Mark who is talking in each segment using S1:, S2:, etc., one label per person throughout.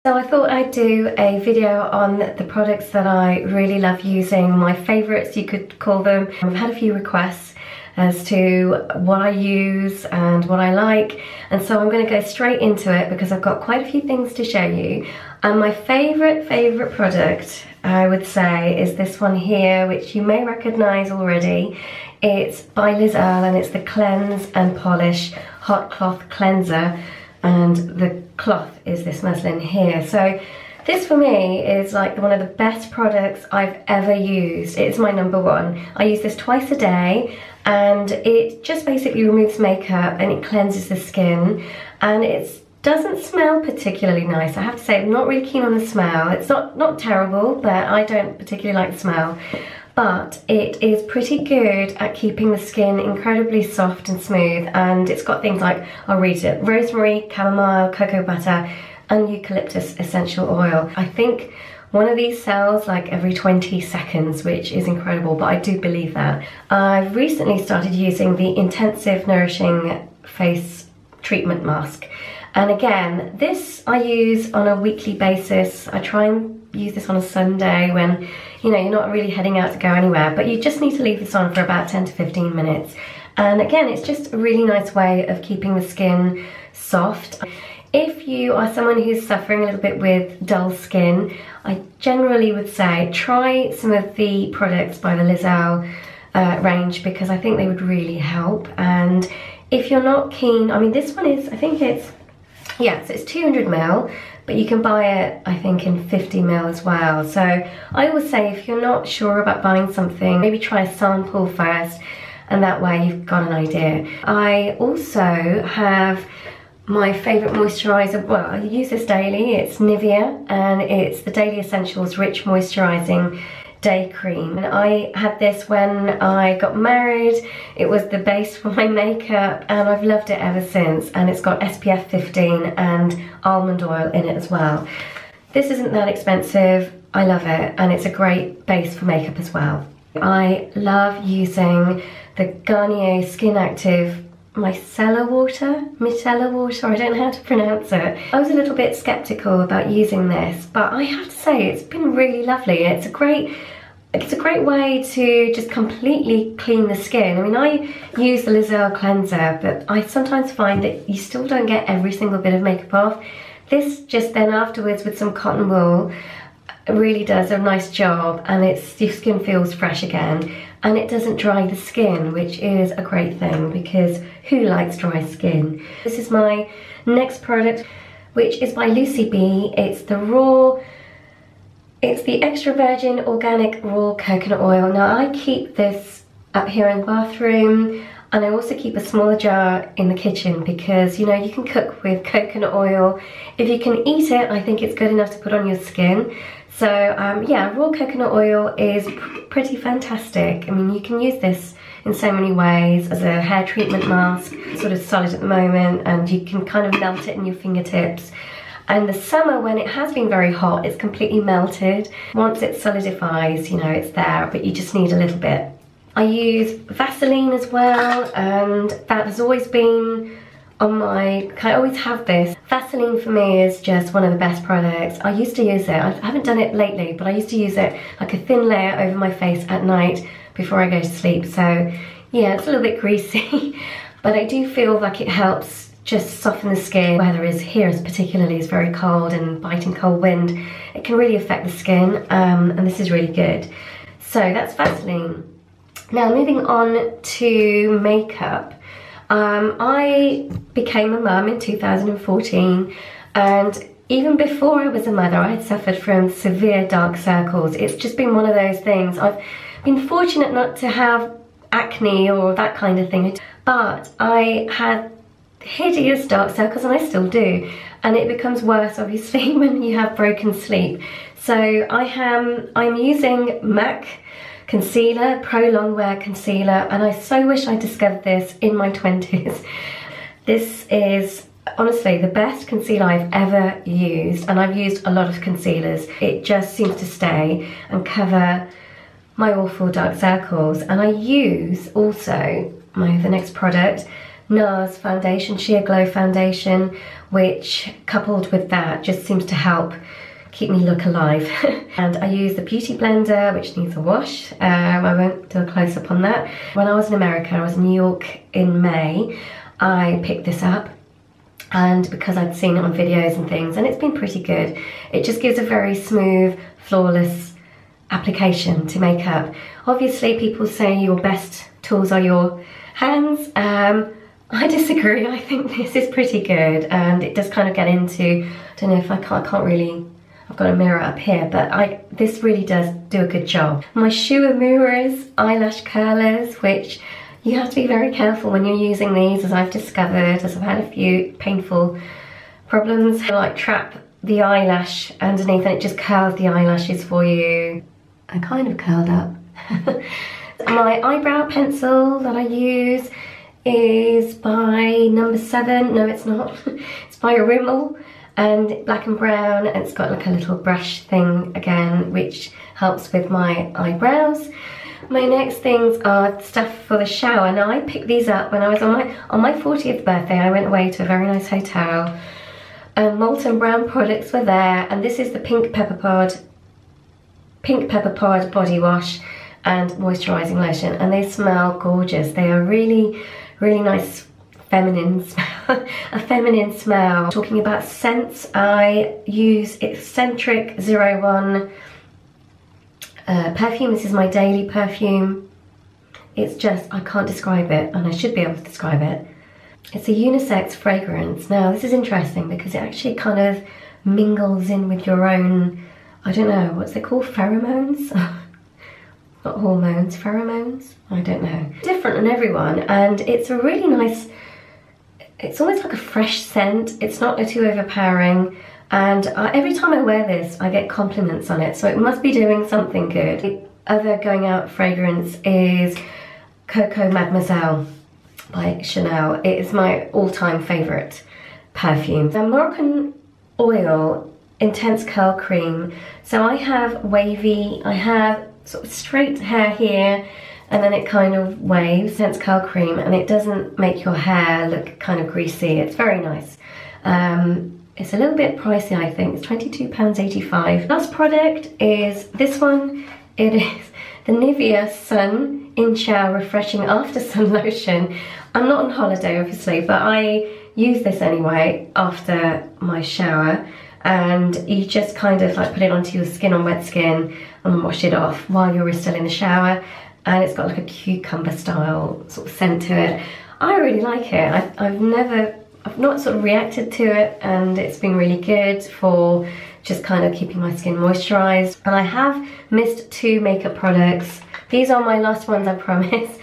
S1: So I thought I'd do a video on the products that I really love using, my favourites you could call them. I've had a few requests as to what I use and what I like, and so I'm going to go straight into it because I've got quite a few things to show you. And my favourite product, I would say, is this one here, which you may recognise already. It's by Liz Earle and it's the Cleanse and Polish Hot Cloth Cleanser, and the cloth is this muslin here. So this for me is like one of the best products I've ever used. It's my #1. I use this twice a day and it just basically removes makeup and it cleanses the skin, and it doesn't smell particularly nice. I have to say I'm not really keen on the smell. It's not terrible, but I don't particularly like the smell. But it is pretty good at keeping the skin incredibly soft and smooth, and it's got things like, I'll read it, rosemary, chamomile, cocoa butter, and eucalyptus essential oil. I think one of these sells like every 20 seconds, which is incredible, but I do believe that. I've recently started using the Intensive Nourishing Face Treatment Mask. And again, this I use on a weekly basis. I try and use this on a Sunday when, you know, you're not really heading out to go anywhere, but you just need to leave this on for about 10 to 15 minutes. And again, it's just a really nice way of keeping the skin soft. If you are someone who's suffering a little bit with dull skin, I generally would say try some of the products by the Liz Earle range, because I think they would really help. And if you're not keen, I mean, this one is, I think it's, yeah, so it's 200 ml, but you can buy it, I think, in 50 ml as well. So I always say if you're not sure about buying something, maybe try a sample first, and that way you've got an idea. I also have my favourite moisturiser. Well, I use this daily. It's Nivea, and it's the Daily Essentials Rich Moisturising Day Cream. And I had this when I got married. It was the base for my makeup, and I've loved it ever since. And it's got SPF 15 and almond oil in it as well. This isn't that expensive. I love it, and it's a great base for makeup as well. I love using the Garnier Skin Active micellar water, I don't know how to pronounce it. I was a little bit skeptical about using this, but I have to say it's been really lovely. It's a great way to just completely clean the skin. I mean, I use the Liz Earle cleanser, but I sometimes find that you still don't get every single bit of makeup off. This just then afterwards with some cotton wool really does a nice job, and your skin feels fresh again, and it doesn't dry the skin, which is a great thing because who likes dry skin? This is my next product, which is by Lucy B. It's the extra virgin organic raw coconut oil. Now I keep this up here in the bathroom, and I also keep a smaller jar in the kitchen because, you know, you can cook with coconut oil. If you can eat it, I think it's good enough to put on your skin. So yeah, raw coconut oil is pretty fantastic. I mean, you can use this in so many ways as a hair treatment mask. It's sort of solid at the moment, and you can kind of melt it in your fingertips. And the summer, when it has been very hot, it's completely melted. Once it solidifies, you know, it's there, but you just need a little bit. I use Vaseline as well, and that has always been on my, I always have this. Vaseline for me is just one of the best products. I used to use it, I haven't done it lately, but I used to use it like a thin layer over my face at night before I go to sleep. So yeah, it's a little bit greasy, but I do feel like it helps just soften the skin. Weather is here, particularly, is very cold and biting cold wind. It can really affect the skin, and this is really good. So that's Vaseline. Now moving on to makeup. I became a mum in 2014, and even before I was a mother, I had suffered from severe dark circles. It's just been one of those things. I've been fortunate not to have acne or that kind of thing, but I had hideous dark circles, and I still do, and it becomes worse obviously when you have broken sleep. So I'm using MAC concealer, Pro Longwear concealer, and I so wish I discovered this in my 20s. This is honestly the best concealer I've ever used, and I've used a lot of concealers. It just seems to stay and cover my awful dark circles. And I use also the next product, NARS foundation, Sheer Glow foundation, which coupled with that just seems to help keep me look alive. And I use the Beauty Blender, which needs a wash. I won't do a close-up on that. When I was in America, I was in New York in May, I picked this up, and because I'd seen it on videos and things, and it's been pretty good. It just gives a very smooth, flawless application to makeup. Obviously, people say your best tools are your hands. I disagree. I think this is pretty good, and it does kind of get into, I don't know if I can't really, I've got a mirror up here, but this really does do a good job. My Shu Uemura's eyelash curlers, which you have to be very careful when you're using these, as I've discovered, as I've had a few painful problems. I like trap the eyelash underneath and it just curls the eyelashes for you. I kind of curled up. My eyebrow pencil that I use is by number 7. No, it's not. It's by Rimmel, and black and brown, and it's got like a little brush thing again, which helps with my eyebrows. My next things are stuff for the shower. Now, I picked these up when I was on my 40th birthday. I went away to a very nice hotel, and Molten Brown products were there, and this is the Pink Pepper Pod body wash and moisturising lotion, and they smell gorgeous. They are really, really nice feminine smell, a feminine smell. Talking about scents, I use Eccentric 01 perfume. This is my daily perfume. It's just, I can't describe it, and I should be able to describe it. It's a unisex fragrance. Now, this is interesting because it actually kind of mingles in with your own, I don't know, what's it called? Pheromones? Not hormones, pheromones? I don't know. Different on everyone, and it's a really nice, it's almost like a fresh scent. It's not too overpowering, and every time I wear this, I get compliments on it, so it must be doing something good. The other going out fragrance is Coco Mademoiselle by Chanel. It is my all-time favourite perfume. The Moroccan Oil Intense Curl Cream. So I have wavy, I have sort of straight hair here, and then it kind of waves. Intense Curl Cream, and it doesn't make your hair look kind of greasy. It's very nice. It's a little bit pricey, I think. It's £22.85. Last product is this one. It is the Nivea Sun In Shower Refreshing After Sun Lotion. I'm not on holiday, obviously, but I use this anyway after my shower, and you just kind of like put it onto your skin on wet skin and wash it off while you're still in the shower, and it's got like a cucumber style sort of scent to it. I really like it. I've not sort of reacted to it, and it's been really good for just kind of keeping my skin moisturised. And I have missed 2 makeup products. These are my last ones, I promise.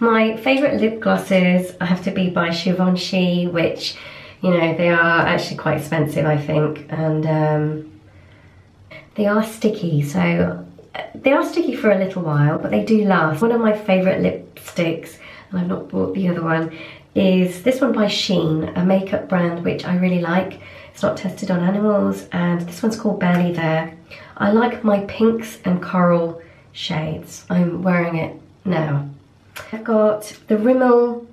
S1: My favourite lip glosses have to be by Givenchy, which, you know, they are actually quite expensive, I think, and they are sticky, so they are sticky for a little while, but they do last. One of my favourite lipsticks, and I've not bought the other one, is this one by Shein, a makeup brand which I really like. It's not tested on animals, and this one's called Barely There. I like my pinks and coral shades. I'm wearing it now. I've got the Rimmel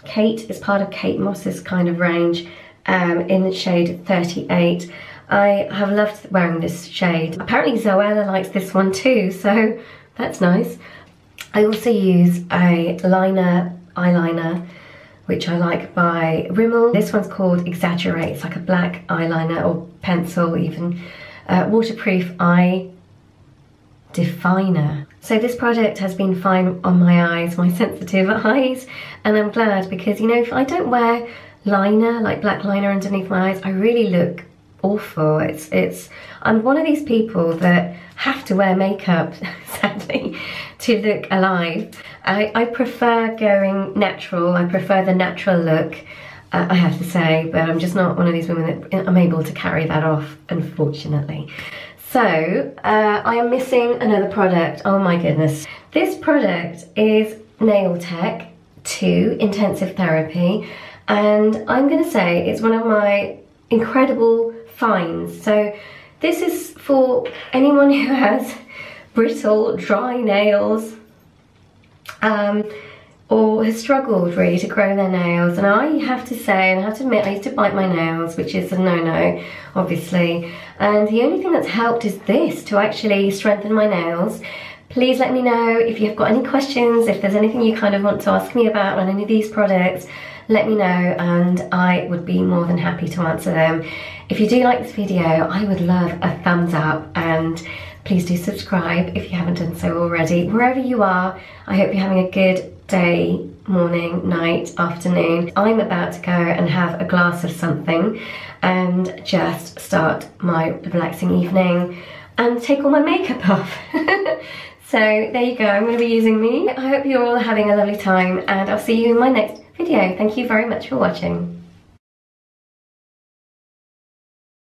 S1: Kate, is part of Kate Moss's kind of range, in the shade 38. I have loved wearing this shade. Apparently Zoella likes this one too, so that's nice. I also use a eyeliner, which I like by Rimmel. This one's called Exaggerate. It's like a black eyeliner or pencil even. Waterproof eye definer. So this product has been fine on my eyes, my sensitive eyes, and I'm glad, because, you know, if I don't wear liner, like black liner underneath my eyes, I really look awful. I'm one of these people that have to wear makeup, sadly, to look alive. I prefer going natural. I prefer the natural look, I have to say, but I'm just not one of these women that I'm able to carry that off, unfortunately. So, I am missing another product. Oh my goodness. This product is Nail Tech 2 Intensive Therapy, and I'm going to say it's one of my incredible finds. So this is for anyone who has brittle, dry nails. or has struggled really to grow their nails. And I have to say, and I have to admit, I used to bite my nails, which is a no-no, obviously. And the only thing that's helped is this, to actually strengthen my nails. Please let me know if you've got any questions, if there's anything you kind of want to ask me about on any of these products, let me know and I would be more than happy to answer them. If you do like this video, I would love a thumbs up, and please do subscribe if you haven't done so already. Wherever you are, I hope you're having a good day, morning, night, afternoon. I'm about to go and have a glass of something and just start my relaxing evening and take all my makeup off. So there you go, I'm going to be using me. I hope you're all having a lovely time and I'll see you in my next video. Thank you very much for watching.